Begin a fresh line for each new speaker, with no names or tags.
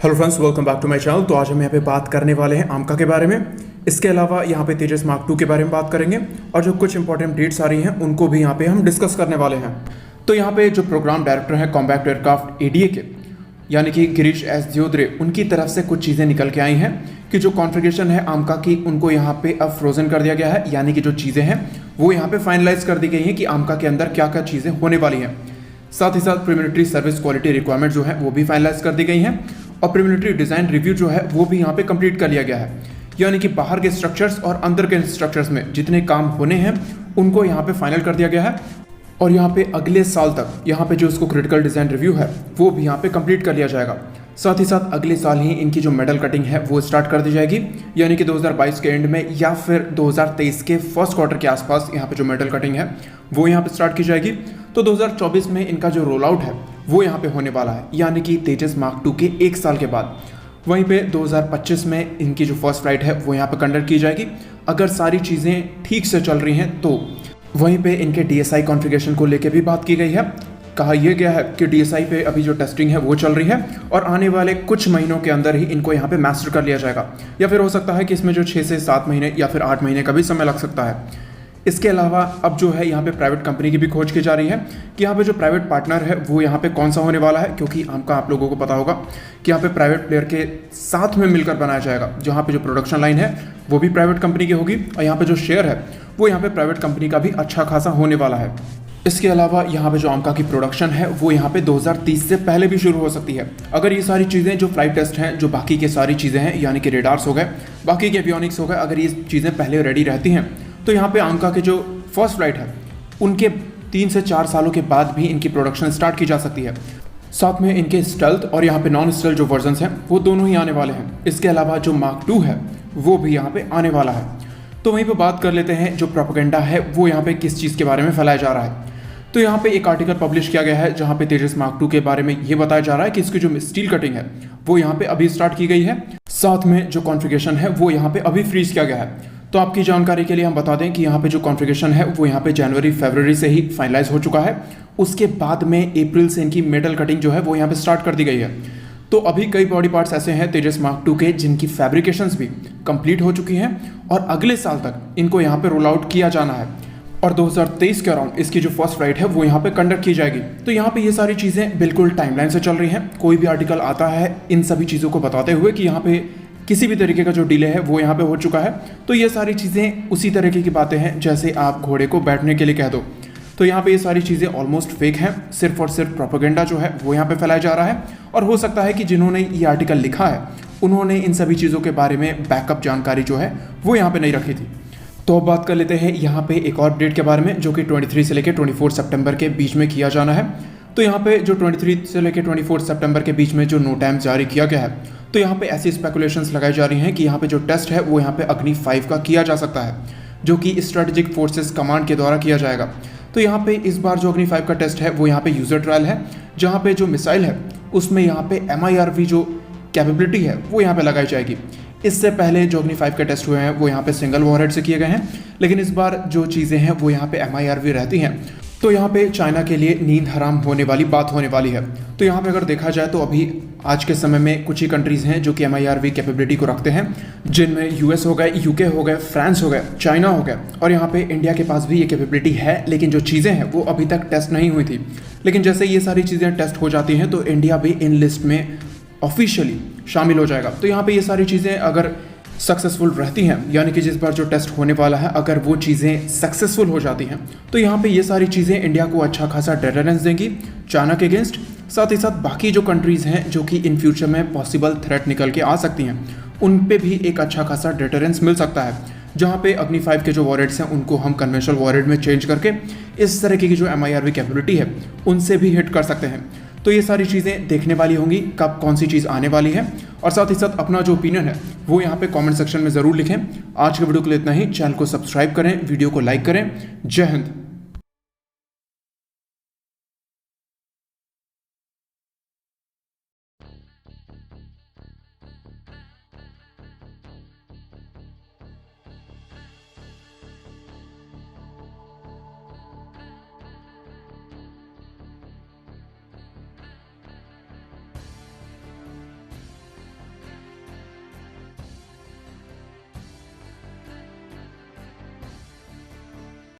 Hello friends, welcome back to my channel. तो आज हम यहाँ पे बात करने वाले हैं आमका के बारे में। इसके अलावा यहाँ पे तेजस मार्क 2 के बारे में बात करेंगे और जो कुछ इंपॉर्टेंट डेट्स आ रही हैं उनको भी यहाँ पे हम डिस्कस करने वाले हैं। तो यहाँ पे जो प्रोग्राम डायरेक्टर हैं कॉम्बैट एयरक्राफ्ट एडीए के, यानी कि गिरीश एस दियोदरे, उनकी तरफ से कुछ चीज़ें निकल के आई हैं कि जो कॉन्फ़िगरेशन है आमका की उनको यहाँ पे अब फ्रोजन कर दिया गया है, यानी कि जो चीज़ें हैं वो यहाँ पे फाइनलाइज कर दी गई हैं कि आमका के अंदर क्या क्या चीज़ें होने वाली हैं। साथ ही साथ प्रीलिमिनरी सर्विस क्वालिटी रिक्वायरमेंट जो है वो भी फाइनलाइज कर दी गई हैं और प्रीलिमिनरी डिज़ाइन रिव्यू जो है वो भी यहाँ पे कंप्लीट कर लिया गया है, यानी कि बाहर के स्ट्रक्चर्स और अंदर के स्ट्रक्चर्स में जितने काम होने हैं उनको यहाँ पे फाइनल कर दिया गया है। और यहाँ पे अगले साल तक यहाँ पे जो इसको क्रिटिकल डिज़ाइन रिव्यू है वो भी यहाँ पे कंप्लीट कर लिया जाएगा। साथ ही साथ अगले साल ही इनकी जो मेडल कटिंग है वो स्टार्ट कर दी जाएगी, यानी कि 2022 के एंड में या फिर 2023 के फर्स्ट क्वार्टर के आसपास यहाँ पे जो मेडल कटिंग है वो यहाँ पे स्टार्ट की जाएगी। तो 2024 में इनका जो रोल आउट है वो यहाँ पे होने वाला है, यानी कि तेजस मार्क 2 के एक साल के बाद। वहीं पे 2025 में इनकी जो फर्स्ट फ्लाइट है वो यहाँ पे कंडक्ट की जाएगी, अगर सारी चीज़ें ठीक से चल रही हैं तो। वहीं पे इनके DSI कॉन्फ़िगरेशन को लेके भी बात की गई है। कहा यह गया है कि DSI पे अभी जो टेस्टिंग है वो चल रही है और आने वाले कुछ महीनों के अंदर ही इनको यहाँ पे मास्टर कर लिया जाएगा, या फिर हो सकता है कि इसमें जो 6 से 7 महीने या फिर 8 महीने का भी समय लग सकता है। इसके अलावा अब जो है यहाँ पे प्राइवेट कंपनी की भी खोज की जा रही है कि यहाँ पे जो प्राइवेट पार्टनर है वो यहाँ पे कौन सा होने वाला है, क्योंकि आप लोगों को पता होगा कि यहाँ पे प्राइवेट प्लेयर के साथ में मिलकर बनाया जाएगा। जहाँ पे जो प्रोडक्शन लाइन है वो भी प्राइवेट कंपनी की होगी और यहाँ पे जो शेयर है वो यहाँ पे प्राइवेट कंपनी का भी अच्छा खासा होने वाला है। इसके अलावा यहाँ पे जो आमका की प्रोडक्शन है वो यहाँ पे 2030 से पहले भी शुरू हो सकती है, अगर ये सारी चीज़ें जो फ्लाइट टेस्ट हैं, जो बाकी के सारी चीज़ें हैं, यानी कि रेडार्स हो गए, बाकी के एवियोनिक्स हो गए, अगर ये चीज़ें पहले रेडी रहती हैं तो यहाँ पे आमका के जो फर्स्ट फ्लाइट है उनके 3 से 4 सालों के बाद भी इनकी प्रोडक्शन स्टार्ट की जा सकती है। साथ में इनके स्टेल्थ और यहाँ पे नॉन स्टेल्थ जो वर्जन्स हैं वो दोनों ही आने वाले हैं। इसके अलावा जो मार्क 2 है वो भी यहाँ पे आने वाला है। तो वहीं पे बात कर लेते हैं जो प्रोपेगेंडा है वो यहाँ पे किस चीज़ के बारे में फैलाया जा रहा है। तो यहाँ पे एक आर्टिकल पब्लिश किया गया है जहाँ पे तेजस मार्क 2 के बारे में ये बताया जा रहा है कि इसकी जो स्टील कटिंग है वो यहाँ पे अभी स्टार्ट की गई है। साथ में जो कॉन्फ़िगरेशन है वो यहाँ पे अभी फ्रीज किया गया है। तो आपकी जानकारी के लिए हम बता दें कि यहाँ पे जो कॉन्फ़िगरेशन है वो यहाँ पे जनवरी फरवरी से ही फाइनलाइज हो चुका है। उसके बाद में अप्रैल से इनकी मेटल कटिंग जो है वो यहाँ पे स्टार्ट कर दी गई है। तो अभी कई बॉडी पार्ट्स ऐसे हैं तेजस मार्क 2 के जिनकी फैब्रिकेशंस भी कंप्लीट हो चुकी हैं और अगले साल तक इनको यहाँ पे रोल आउट किया जाना है और 2023 के अराउंड इसकी जो फर्स्ट फ्लाइट है वो यहाँ पे कंडक्ट की जाएगी। तो यहाँ पे ये सारी चीज़ें बिल्कुल टाइमलाइन से चल रही हैं। कोई भी आर्टिकल आता है इन सभी चीज़ों को बताते हुए कि यहाँ पे किसी भी तरीके का जो डिले है वो यहाँ पे हो चुका है, तो ये सारी चीज़ें उसी तरीके की बातें हैं जैसे आप घोड़े को बैठने के लिए कह दो। तो यहाँ पे ये सारी चीज़ें ऑलमोस्ट फेक हैं, सिर्फ और सिर्फ प्रोपेगेंडा जो है वो यहाँ पे फैलाया जा रहा है। और हो सकता है कि जिन्होंने ये आर्टिकल लिखा है उन्होंने इन सभी चीज़ों के बारे में बैकअप जानकारी जो है वो यहाँ पे नहीं रखी थी। तो अब बात कर लेते हैं यहाँ पे एक और अपडेट के बारे में जो कि 23 से लेकर 24 सितंबर के बीच में किया जाना है। तो यहाँ पे जो 23 से लेकर 24 सितंबर के बीच में जो नो टाइम जारी किया गया है, तो यहाँ पे ऐसी स्पेकुलेशंस लगाई जा रही हैं कि यहाँ पे जो टेस्ट है वो यहाँ पे अग्नि 5 का किया जा सकता है, जो कि स्ट्रेटेजिक फोर्सेस कमांड के द्वारा किया जाएगा। तो यहाँ पे इस बार जो अग्नि 5 का टेस्ट है वो यहाँ पे यूज़र ट्रायल है, जहाँ पे जो मिसाइल है उसमें यहाँ पे MIRV जो कैपेबिलिटी है वो यहाँ पे लगाई जाएगी। इससे पहले जो अग्नि 5 के टेस्ट हुए हैं वो यहाँ पे सिंगल वॉरहेड से किए गए हैं, लेकिन इस बार जो चीज़ें हैं वो यहाँ पे MIRV रहती हैं। तो यहाँ पे चाइना के लिए नींद हराम होने वाली बात होने वाली है। तो यहाँ पे अगर देखा जाए तो अभी आज के समय में कुछ ही कंट्रीज़ हैं जो कि MIRV कैपेबिलिटी को रखते हैं, जिनमें US हो गए, UK हो गए, फ्रांस हो गए, चाइना हो गए, और यहाँ पे इंडिया के पास भी ये कैपेबिलिटी है। लेकिन जो चीज़ें हैं वो अभी तक टेस्ट नहीं हुई थी, लेकिन जैसे ये सारी चीज़ें टेस्ट हो जाती हैं तो इंडिया भी इन लिस्ट में ऑफिशियली शामिल हो जाएगा। तो यहाँ पे ये सारी चीज़ें अगर सक्सेसफुल रहती हैं, यानी कि जिस बार जो टेस्ट होने वाला है अगर वो चीज़ें सक्सेसफुल हो जाती हैं तो यहाँ पे ये सारी चीज़ें इंडिया को अच्छा खासा डेटरेंस देंगी चाइना के अगेंस्ट। साथ ही साथ बाकी जो कंट्रीज़ हैं जो कि इन फ्यूचर में पॉसिबल थ्रेट निकल के आ सकती हैं उन पे भी एक अच्छा खासा डेटरेंस मिल सकता है, जहाँ पे अग्नि 5 के जो वॉरहेड्स हैं उनको हम कन्वेंशनल वॉरहेड में चेंज करके इस तरह की जो MIRV कैपेबिलिटी है उनसे भी हिट कर सकते हैं। तो ये सारी चीज़ें देखने वाली होंगी कब कौन सी चीज़ आने वाली है। और साथ ही साथ अपना जो ओपिनियन है वो यहाँ पे कमेंट सेक्शन में ज़रूर लिखें। आज के वीडियो के लिए इतना ही। चैनल को सब्सक्राइब करें, वीडियो को लाइक करें। जय हिंद।